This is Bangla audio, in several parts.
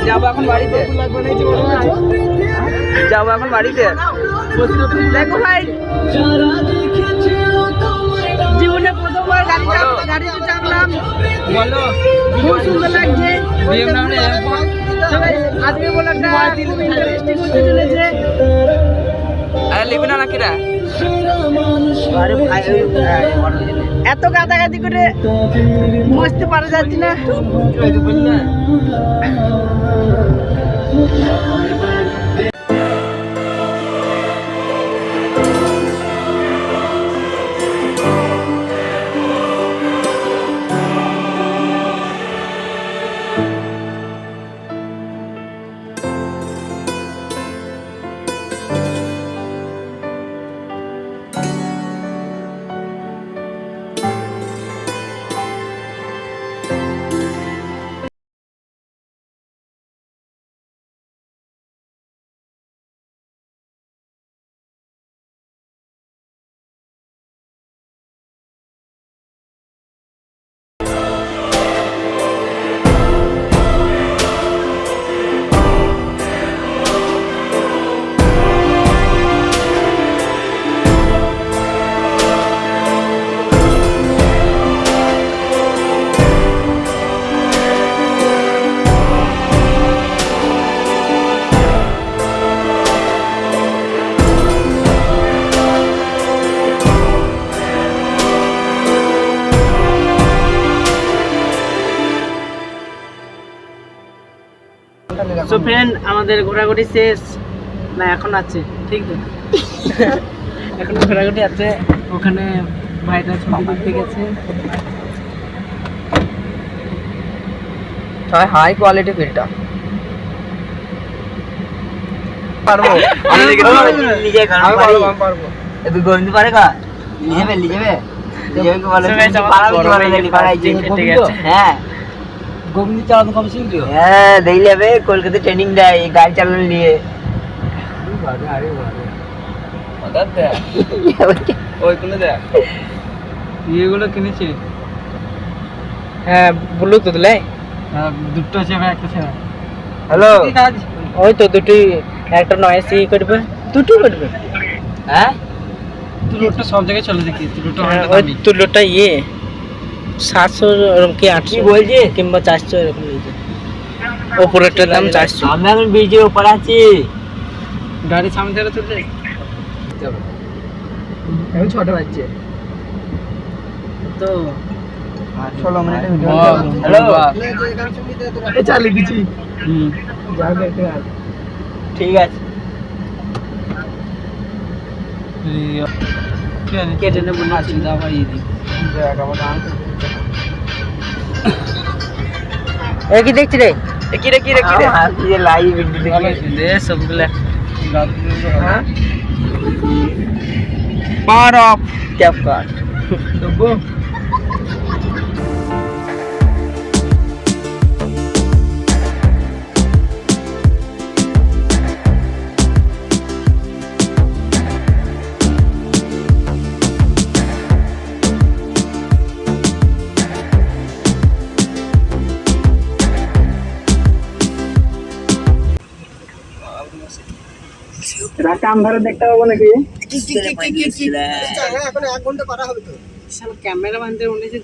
যাবো এখন বাড়িতে, যাবো এখন বাড়িতে। দেখো ভাই, জীবনে প্রথমবার গাড়িতে চাপলাম, বলো খুব সুন্দর লাগছে। আজকে বলে একটা ইন্টারেস্টিং হতে চলেছে। লিখবি না নাকি রা? এত গাদাগাদি করে বসতে পারা যাচ্ছে না। সো ফ্রেন্ড, আমাদের ঘোরাঘুরি শেষ না, এখন আছে ঠিক তো? এখন ঘোরাঘুরি আছে। ওখানে ভাইটা ছবি তুলতে গেছে। হাই কোয়ালিটি ফিল্টার পারবো নিজে পারবো। তুই গন্ধ পারে কা লিজেবে লিজেবে লিজেবে বলে পারা গেছে। হ্যাঁ গোবিন্দ চালানো কম শিখলি? হ্যাঁ দেখলে হবে, কলকাতা ট্রেনিং দেয় গাড়ি চালানো নিয়ে। ইয়েগুলো কিনেছি। হ্যাঁ ব্লুটুথ লে দুটো চেপে একটা ছেড়ে। হ্যালো, ওই তো দুটি, একটা নয়েস ই করবে, দুটো করবে। হ্যাঁ তুলোটা সব জায়গায় চলে দেখি। তুলোটা ইয়ে 700 এরকম কি 800 বলছি, কিংবা 400 এরকম বলছে। ওপরেরটার দাম 400। আমি এখন ব্রিজের উপর আছি, গাড়ি সামনে থেকে তুলতে এখন 6টা বাজছে তো 16 মিনিটের ভিডিও। হ্যালো এই চালি দিছি। যাও দেখতে আয়, ঠিক আছে। কেটে নে বলছি চিন্তা ভাই দি এ কি দেখছিস রে? কি রে এই লাইভ ভিডিও দেখছিস দে সবগুলা। হ্যাঁ পাওয়ার অফ ক্যাপ কাট তো। কাম ধরে দেখতে পাবো নাকি? এখন 1 ঘন্টা পারা হবে তো। ক্যামেরা বানতে বলেছে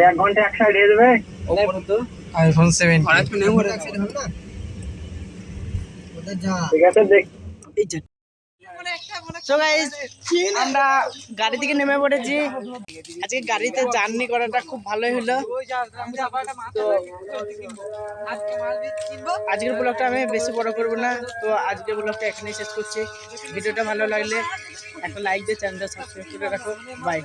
1 ঘন্টা এক সাইড দিয়ে দেবে। তো আইফোন 7 ঠিক আছে দেখ। সো গাইস, আমরা গাড়ি থেকে নেমে পড়েছি। আজকে গাড়িতে জার্নি করাটা খুব ভালোই হলো। তো আজকের ব্লগটা আমি বেশি বড় করব না, তো আজকের ব্লগটা এখানেই শেষ করছি। ভিডিওটা ভালো লাগলে একটা লাইক দিয়ে চ্যানেলটা সাবস্ক্রাইব করে রাখো। বাই।